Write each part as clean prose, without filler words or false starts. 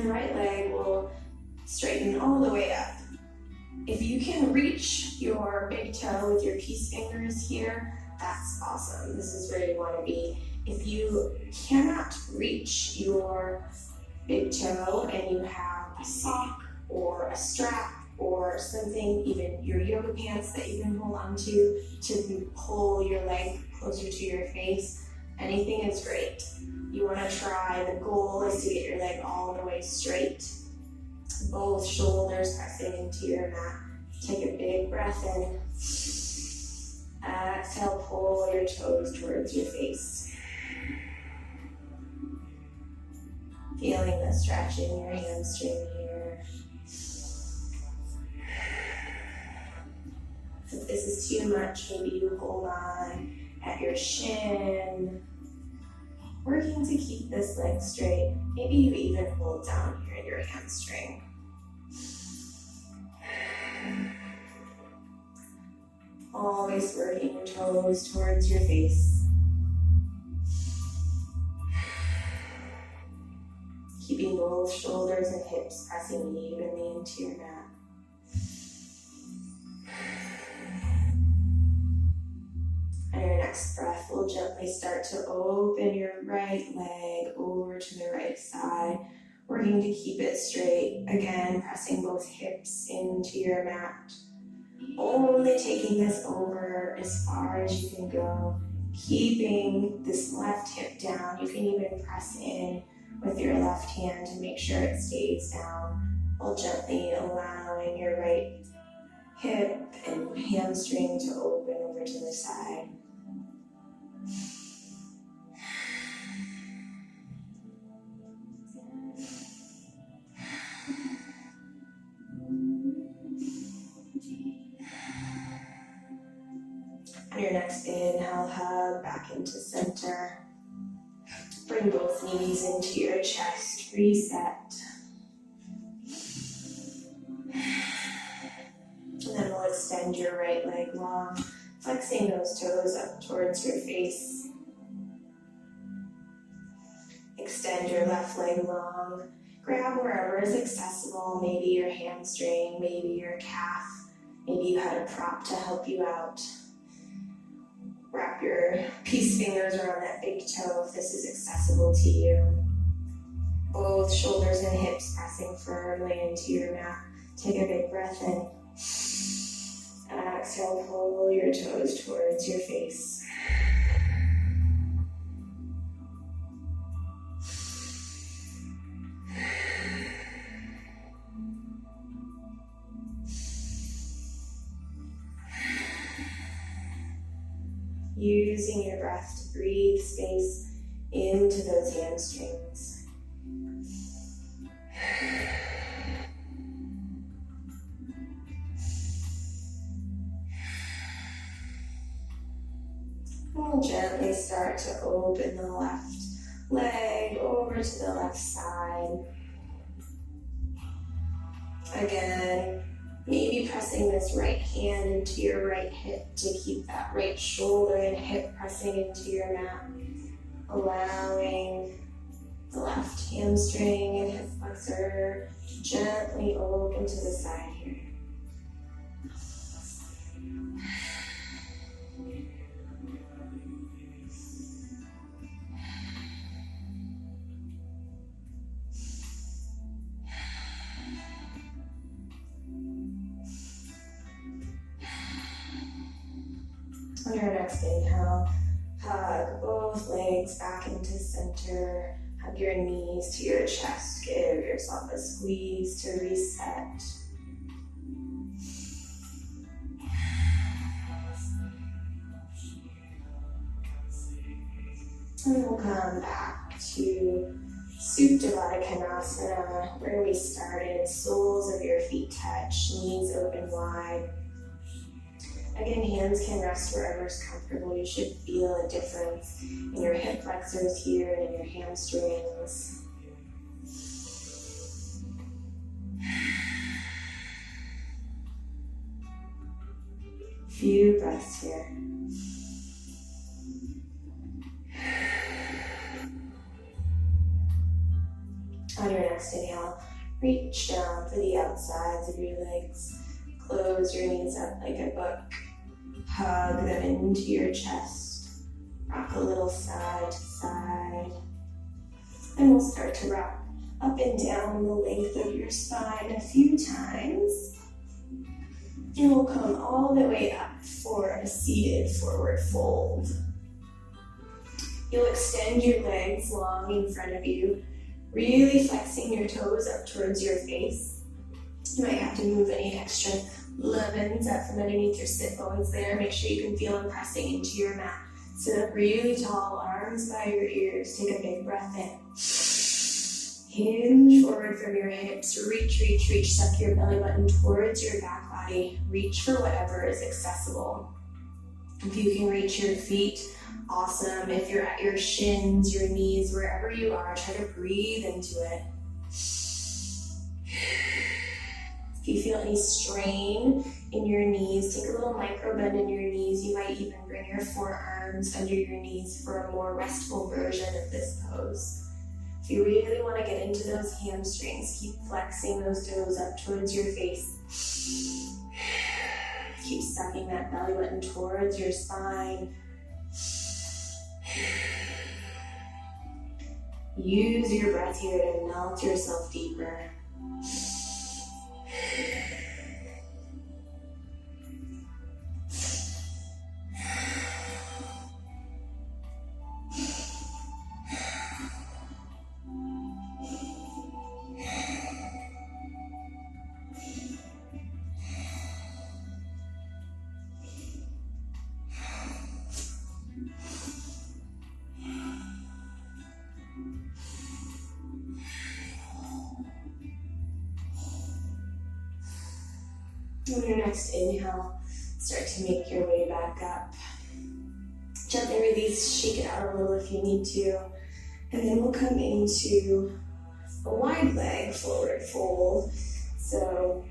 And right leg will straighten all the way up. If you can reach your big toe with your peace fingers here, that's awesome. This is where you want to be. If you cannot reach your big toe and you have a sock or a strap or something, even your yoga pants that you can hold onto to pull your leg closer to your face, anything is great. You want to try, the goal is to get your leg all the way straight. Both shoulders pressing into your mat. Take a big breath in. Exhale, pull your toes towards your face. Feeling the stretch in your hamstring here. If this is too much, maybe you hold on at your shin. Working to keep this leg straight. Maybe you even hold down here in your hamstring. Always working your toes towards your face. Keeping both shoulders and hips pressing evenly into your mat. On your next breath, we'll gently start to open your right leg over to the right side, working to keep it straight. Again, pressing both hips into your mat. Only taking this over as far as you can go. Keeping this left hip down. You can even press in with your left hand to make sure it stays down, while gently allowing your right hip and hamstring to open over to the side. On your next inhale, hug back into center. Bring both knees into your chest, reset. And then we'll extend your right leg long, flexing those toes up towards your face. Extend your left leg long. Grab wherever is accessible, maybe your hamstring, maybe your calf, maybe you had a prop to help you out. Wrap your peace fingers around that big toe if this is accessible to you. Both shoulders and hips pressing firmly into your mat. Take a big breath in. Exhale, pull your toes towards your face. Using your breath to breathe space into those hamstrings. We'll gently start to open the left leg over to the left side. Again, maybe pressing this right hand into your right hip to keep that right shoulder and hip pressing into your mat. Allowing the left hamstring and hip flexor to gently open to the side here. On your next inhale, hug both legs back into center. Hug your knees to your chest. Give yourself a squeeze to reset. And we'll come back to Supta Baddha Konasana, where we started. Soles of your feet touch, knees open wide. Again, hands can rest wherever is comfortable. You should feel a difference in your hip flexors here and in your hamstrings. Few breaths here. On your next inhale, reach down for the outsides of your legs. Close your knees up like a book. Hug them into your chest. Rock a little side to side. And we'll start to rock up and down the length of your spine a few times. And we'll come all the way up for a seated forward fold. You'll extend your legs long in front of you, really flexing your toes up towards your face. You might have to move any extra lemons up from underneath your sit bones there. Make sure you can feel them pressing into your mat. Sit up really tall, arms by your ears. Take a big breath in. Hinge forward from your hips. Reach, reach, reach. Suck your belly button towards your back body. Reach for whatever is accessible. If you can reach your feet, awesome. If you're at your shins, your knees, wherever you are, try to breathe into it. If you feel any strain in your knees, take a little micro bend in your knees. You might even bring your forearms under your knees for a more restful version of this pose. If you really want to get into those hamstrings, keep flexing those toes up towards your face. Keep sucking that belly button towards your spine. Use your breath here to melt yourself deeper. On your next inhale, start to make your way back up. Gently release, shake it out a little if you need to. And then we'll come into a wide leg forward fold. So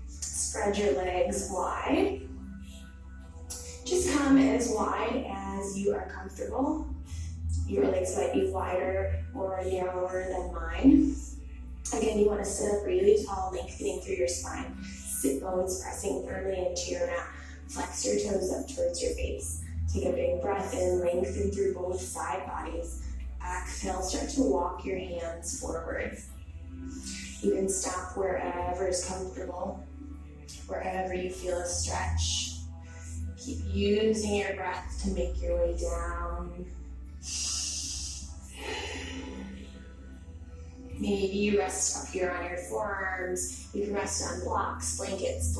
spread your legs wide. Just come as wide as you are comfortable. Your legs might be wider or narrower than mine. Again, you want to sit up really tall, lengthening through your spine. Sit bones pressing firmly into your mat. Flex your toes up towards your face. Take a big breath in, lengthen through both side bodies. Exhale, start to walk your hands forward. You can stop wherever is comfortable, wherever you feel a stretch. Keep using your breath to make your way down. Maybe you rest up here on your forearms. You can rest on blocks, blankets,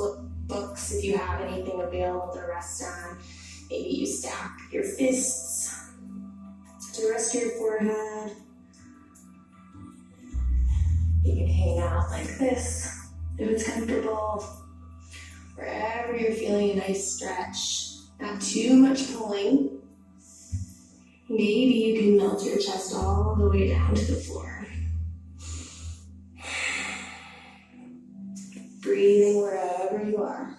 books if you have anything available to rest on. Maybe you stack your fists to rest your forehead. You can hang out like this if it's comfortable. Wherever you're feeling a nice stretch, not too much pulling. Maybe you can melt your chest all the way down to the floor. Breathing wherever you are.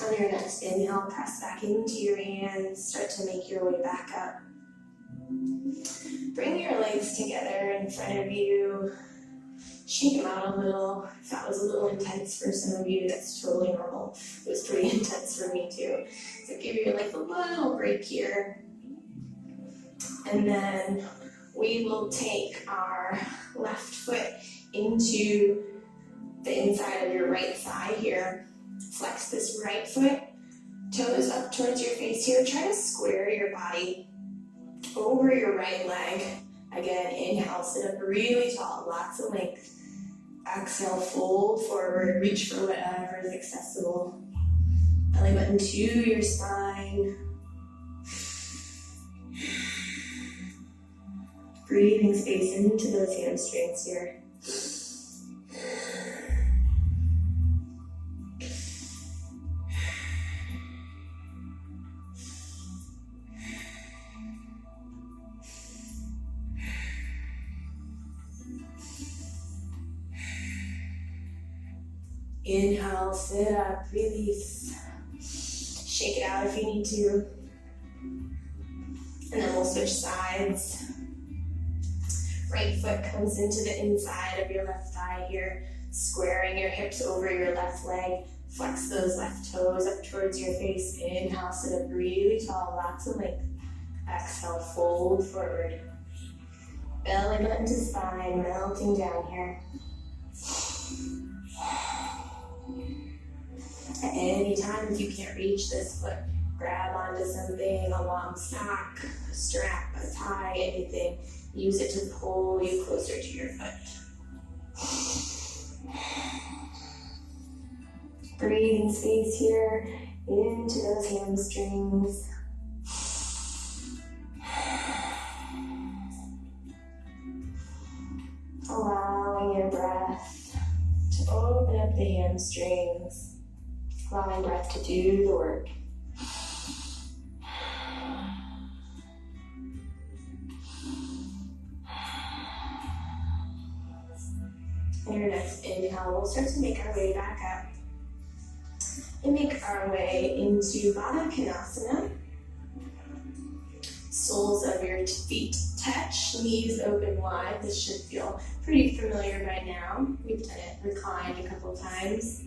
On your next inhale, press back into your hands, start to make your way back up. Bring your legs together in front of you. Shake them out a little. If that was a little intense for some of you, that's totally normal. It was pretty intense for me too. So give your legs a little break here. And then we will take our left foot into the inside of your right thigh here. Flex this right foot, toes up towards your face here. Try to square your body over your right leg. Again, inhale, sit up really tall, lots of length. Exhale, fold forward, reach for whatever is accessible. Belly button to your spine. Breathing space into those hamstrings here. Inhale, sit up, release. Shake it out if you need to. And then we'll switch sides. Right foot comes into the inside of your left thigh here, squaring your hips over your left leg. Flex those left toes up towards your face. Inhale, sit up really tall, lots of length. Exhale, fold forward. Belly button to spine, melting down here. At any time, if you can't reach this foot, grab onto something, a long sock, a strap, a tie, anything. Use it to pull you closer to your foot. Breathing space here into those hamstrings. Allowing your breath to open up the hamstrings. Allowing breath to do the work. And your next inhale, we'll start to make our way back up. And make our way into Baddha Konasana. Soles of your feet touch, knees open wide. This should feel pretty familiar by now. We've done it reclined a couple times.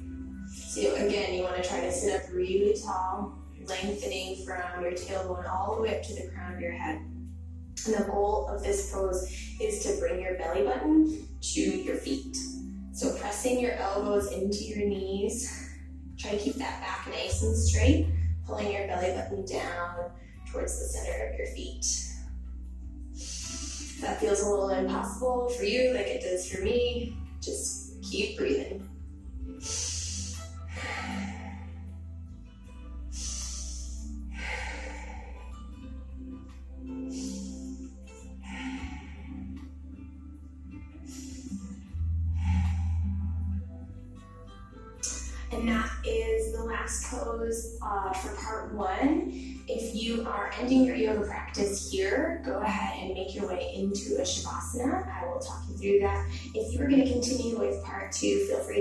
So again, you want to try to sit up really tall, lengthening from your tailbone all the way up to the crown of your head. And the goal of this pose is to bring your belly button to your feet. So pressing your elbows into your knees. Try to keep that back nice and straight, pulling your belly button down towards the center of your feet. If that feels a little impossible for you, like it does for me, just keep breathing. And that is the last pose for part one. If you are ending your yoga practice here, go ahead and make your way into a Shavasana. I will talk you through that. If you are going to continue with part two, feel free